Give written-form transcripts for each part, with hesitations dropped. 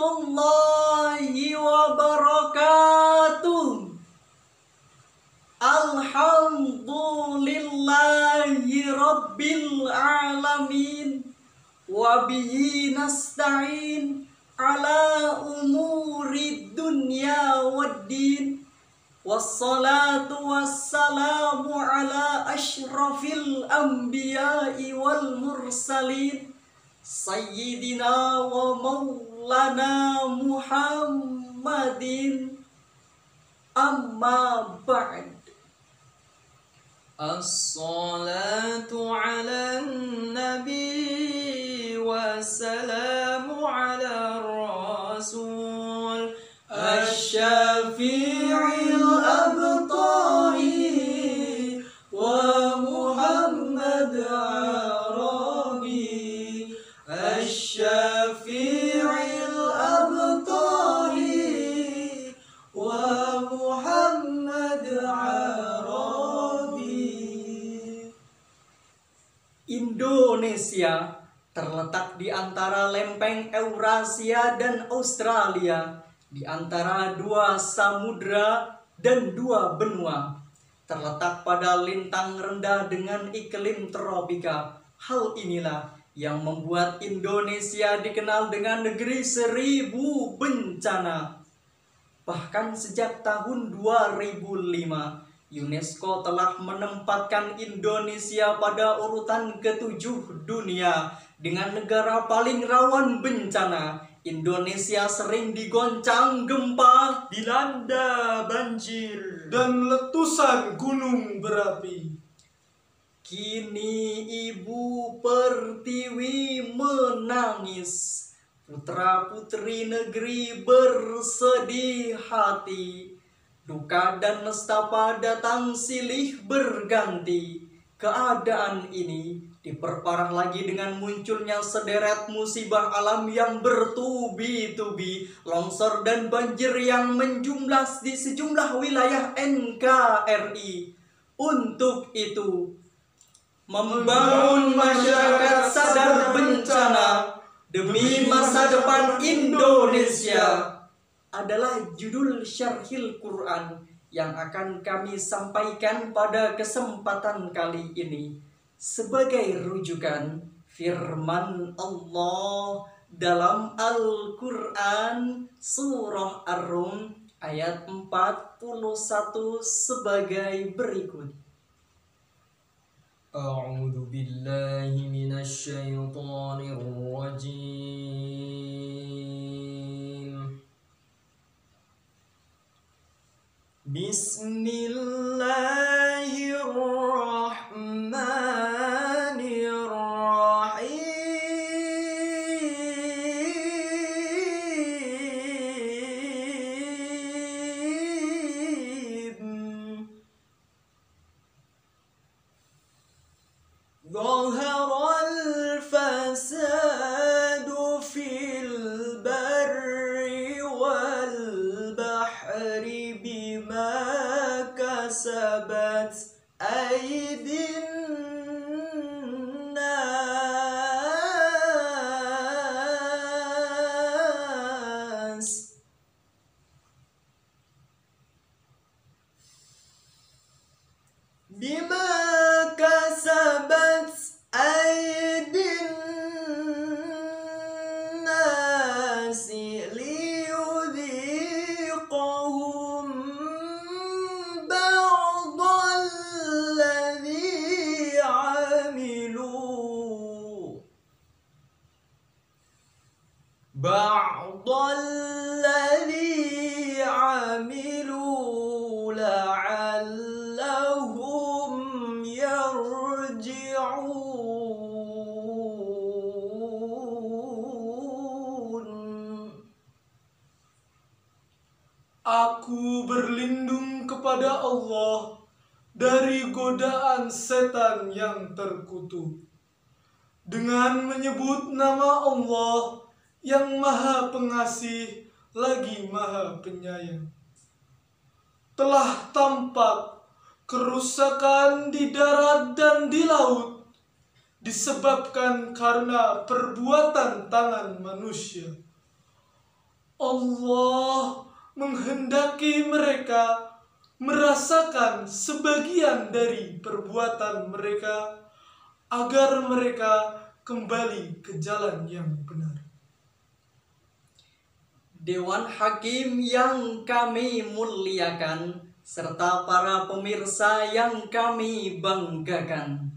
warahmatullahi wabarakatuh. Alhamdulillahi rabbil alamin. Wabihi nasta'in ala umuri dunya waddin. Wassalatu wassalamu ala ashrafil anbiya'i wal mursalin Sayyidina wa maulana Muhammadin. Amma ba'd. As-salatu ala nabi wassalamu ala rasul Asy-Syafi'il Abtahi wa Muhammad Arabi. Asy-Syafi'il Abtahi wa Muhammad Arabi. Indonesia terletak di antara lempeng Eurasia dan Australia, di antara dua samudra dan dua benua, terletak pada lintang rendah dengan iklim tropika. Hal inilah yang membuat Indonesia dikenal dengan negeri seribu bencana. Bahkan sejak tahun 2005, UNESCO telah menempatkan Indonesia pada urutan ke-7 dunia dengan negara paling rawan bencana. Indonesia sering digoncang gempa, dilanda banjir, dan letusan gunung berapi. Kini Ibu Pertiwi menangis, putra-putri negeri bersedih hati. Duka dan nestapa datang silih berganti. Keadaan ini diperparah lagi dengan munculnya sederet musibah alam yang bertubi-tubi, longsor dan banjir yang menjumlah di sejumlah wilayah NKRI. Untuk itu, membangun masyarakat sadar bencana demi masa depan Indonesia adalah judul Syarhil Quran yang akan kami sampaikan pada kesempatan kali ini. Sebagai rujukan firman Allah dalam Al-Quran Surah Ar-Rum ayat 41 sebagai berikut. A'udzu billahi minasy syaithanir rajim. Bismillahirrahmanirrahim. Zaharal fasadu fil barri wal bahri bima kasabat aydin nas. Bima kasabat aydin nasi liyudhiqahum ba'dalladhi amilu la'allahum yarji'un. Aku berlindung kepada Allah dari godaan setan yang terkutuk, dengan menyebut nama Allah yang Maha Pengasih lagi Maha Penyayang. Telah tampak kerusakan di darat dan di laut disebabkan karena perbuatan tangan manusia. Allah menghendaki mereka merasakan sebagian dari perbuatan mereka agar mereka kembali ke jalan yang benar. Dewan Hakim yang kami muliakan, serta para pemirsa yang kami banggakan.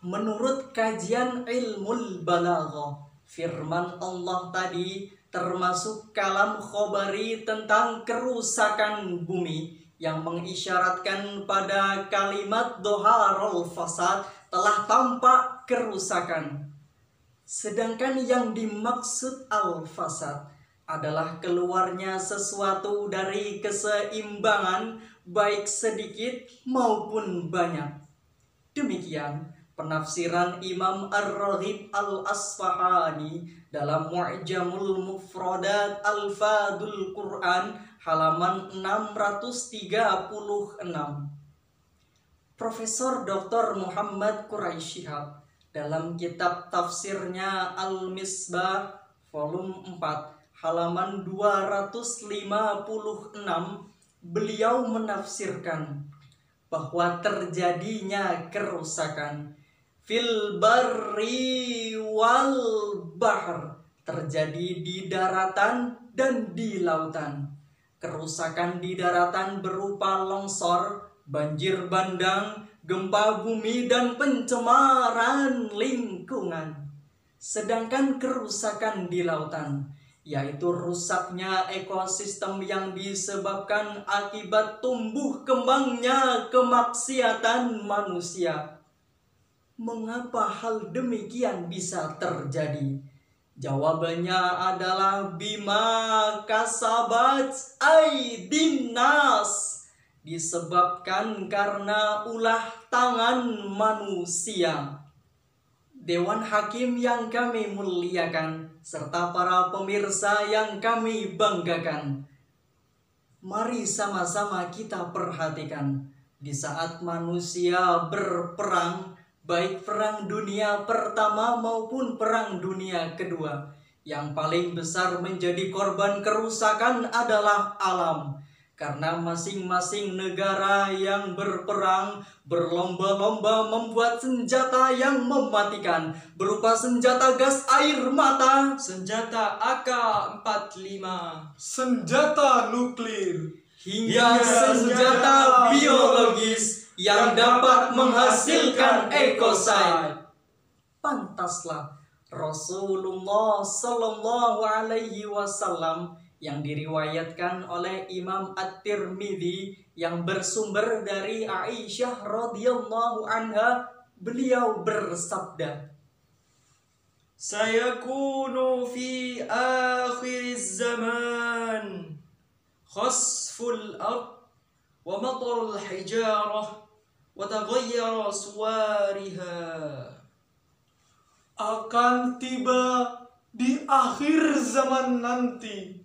Menurut kajian ilmul balaghah, firman Allah tadi termasuk kalam khobari tentang kerusakan bumi yang mengisyaratkan pada kalimat doharul fasad telah tampak kerusakan. Sedangkan yang dimaksud al-fasad adalah keluarnya sesuatu dari keseimbangan baik sedikit maupun banyak. Demikian penafsiran Imam Ar-Raghib Al-Asfahani dalam Mu'jamul Mufradat Al-Fadul Quran halaman 636. Profesor Dr. Muhammad Quraisy Shihab dalam kitab tafsirnya Al-Misbah volume 4 halaman 256, beliau menafsirkan bahwa terjadinya kerusakan fil barri wal bahr terjadi di daratan dan di lautan. Kerusakan di daratan berupa longsor, banjir bandang, gempa bumi, dan pencemaran lingkungan. Sedangkan kerusakan di lautan, yaitu rusaknya ekosistem yang disebabkan akibat tumbuh kembangnya kemaksiatan manusia. Mengapa hal demikian bisa terjadi? Jawabannya adalah bima kasabat aydin nas, disebabkan karena ulah tangan manusia. Dewan Hakim yang kami muliakan, serta para pemirsa yang kami banggakan, mari sama-sama kita perhatikan di saat manusia berperang, baik perang dunia pertama maupun perang dunia kedua, yang paling besar menjadi korban kerusakan adalah alam. Karena masing-masing negara yang berperang berlomba-lomba membuat senjata yang mematikan, berupa senjata gas air mata, senjata AK-45, senjata nuklir, hingga senjata biologis yang dapat menghasilkan ekosid. Pantaslah Rasulullah Sallallahu Alaihi Wasallam yang diriwayatkan oleh Imam At-Tirmidzi yang bersumber dari Aisyah radhiyallahu anha, beliau bersabda, sayakunu fi akhir zaman khasful ard wa matarul hijarah wa taghayyara suwariha. Akan tiba di akhir zaman nanti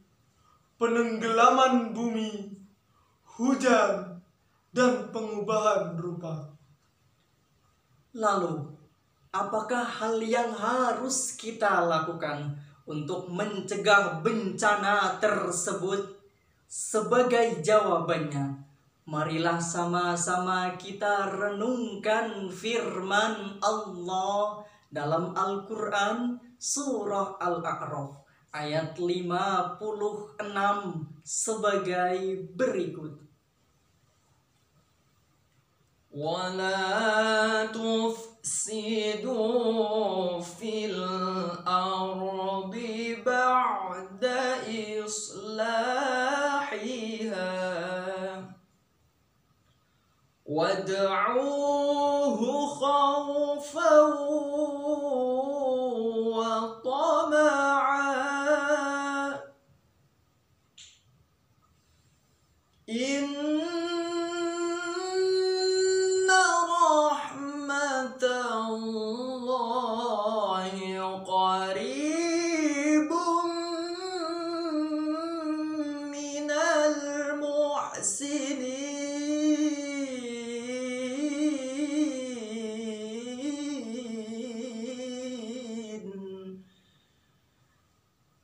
penenggelaman bumi, hujan, dan pengubahan rupa. Lalu, apakah hal yang harus kita lakukan untuk mencegah bencana tersebut? Sebagai jawabannya, marilah sama-sama kita renungkan firman Allah dalam Al-Quran surah Al-A'raf ayat 56 sebagai berikut. وَلَا تُفْسِدُوا فِي الْأَرْضِ بَعْدَ إِصْلَاحِهَا وَادْعُوهُ خَوْفًا وَطَمَعًا إِنَّ رَحْمَتَ اللَّهِ قَرِيبٌ مِنَ الْمُحْسِنِينَ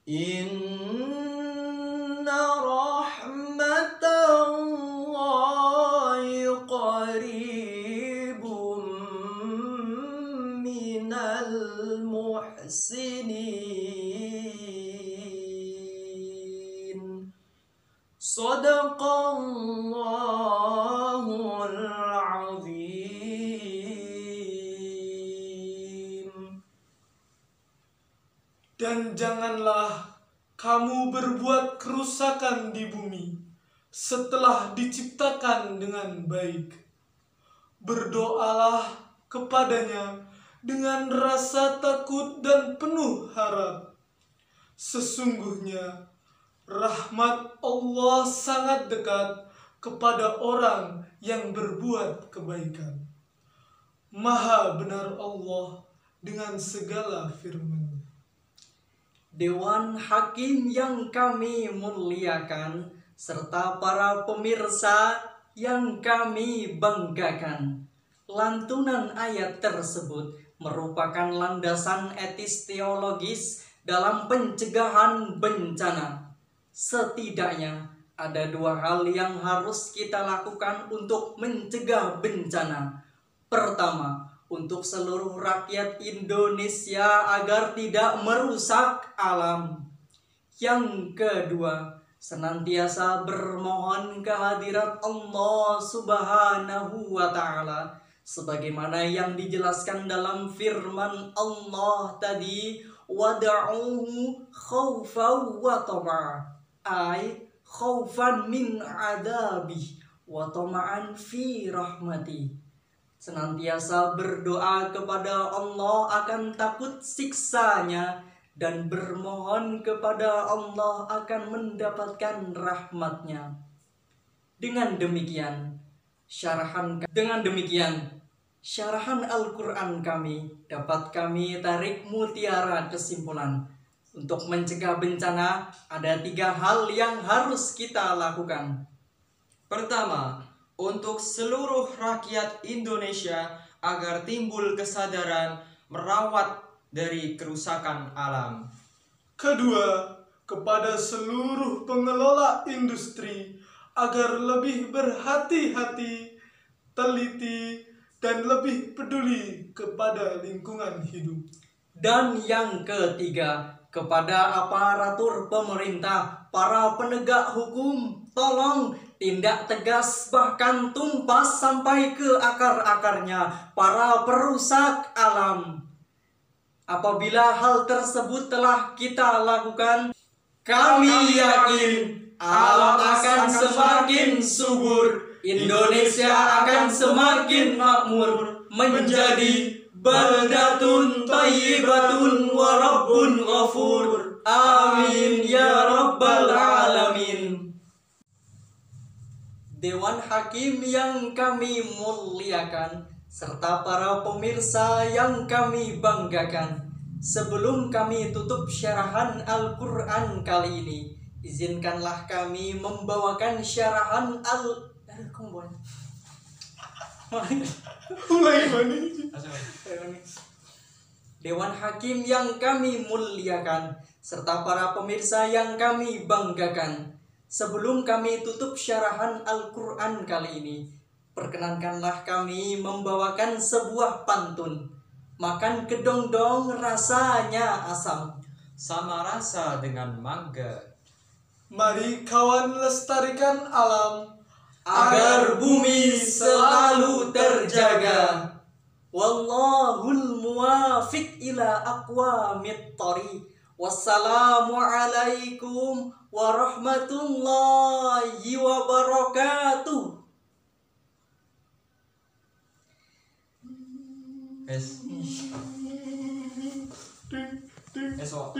إِنَّ muhsinin. Sadaqallahul azim. Dan janganlah kamu berbuat kerusakan di bumi setelah diciptakan dengan baik. Berdoalah kepadanya dengan rasa takut dan penuh harap. Sesungguhnya rahmat Allah sangat dekat kepada orang yang berbuat kebaikan. Maha benar Allah dengan segala firman-Nya. Dewan Hakim yang kami muliakan, serta para pemirsa yang kami banggakan. Lantunan ayat tersebut merupakan landasan etis teologis dalam pencegahan bencana. Setidaknya ada dua hal yang harus kita lakukan untuk mencegah bencana. Pertama, untuk seluruh rakyat Indonesia agar tidak merusak alam. Yang kedua, senantiasa bermohon kehadirat Allah Subhanahu wa Ta'ala, sebagaimana yang dijelaskan dalam firman Allah tadi, wad'uhu khaufan wa tama'a, ay khaufan min adabi wa tama'an fi rahmati. Senantiasa berdoa kepada Allah akan takut siksanya, dan bermohon kepada Allah akan mendapatkan rahmatnya. Dengan demikian syarahan Al-Quran kami dapat kami tarik mutiara kesimpulan. Untuk mencegah bencana, ada 3 hal yang harus kita lakukan. Pertama, untuk seluruh rakyat Indonesia agar timbul kesadaran merawat dari kerusakan alam. Kedua, kepada seluruh pengelola industri agar lebih berhati-hati, teliti, dan lebih peduli kepada lingkungan hidup. Dan yang ketiga, kepada aparatur pemerintah, para penegak hukum, tolong tindak tegas bahkan tumpas sampai ke akar-akarnya para perusak alam. Apabila hal tersebut telah kita lakukan, kami yakin alam akan semakin subur, Indonesia akan semakin makmur, menjadi baldatun thayyibatun wa rabbun ghafur. Amin ya rabbal alamin. Dewan Hakim yang kami muliakan, serta para pemirsa yang kami banggakan, sebelum kami tutup syarahan Al-Quran kali ini, izinkanlah kami membawakan syarahan Dewan Hakim yang kami muliakan, serta para pemirsa yang kami banggakan, sebelum kami tutup syarahan Al-Quran kali ini, perkenankanlah kami membawakan sebuah pantun. Makan kedongdong rasanya asam, Sama rasa dengan mangga. Mari kawan lestarikan alam agar bumi selalu terjaga. Wallahul muwafiq ila aqwamit thoriq. Wassalamualaikum warahmatullahi wabarakatuh. Esok.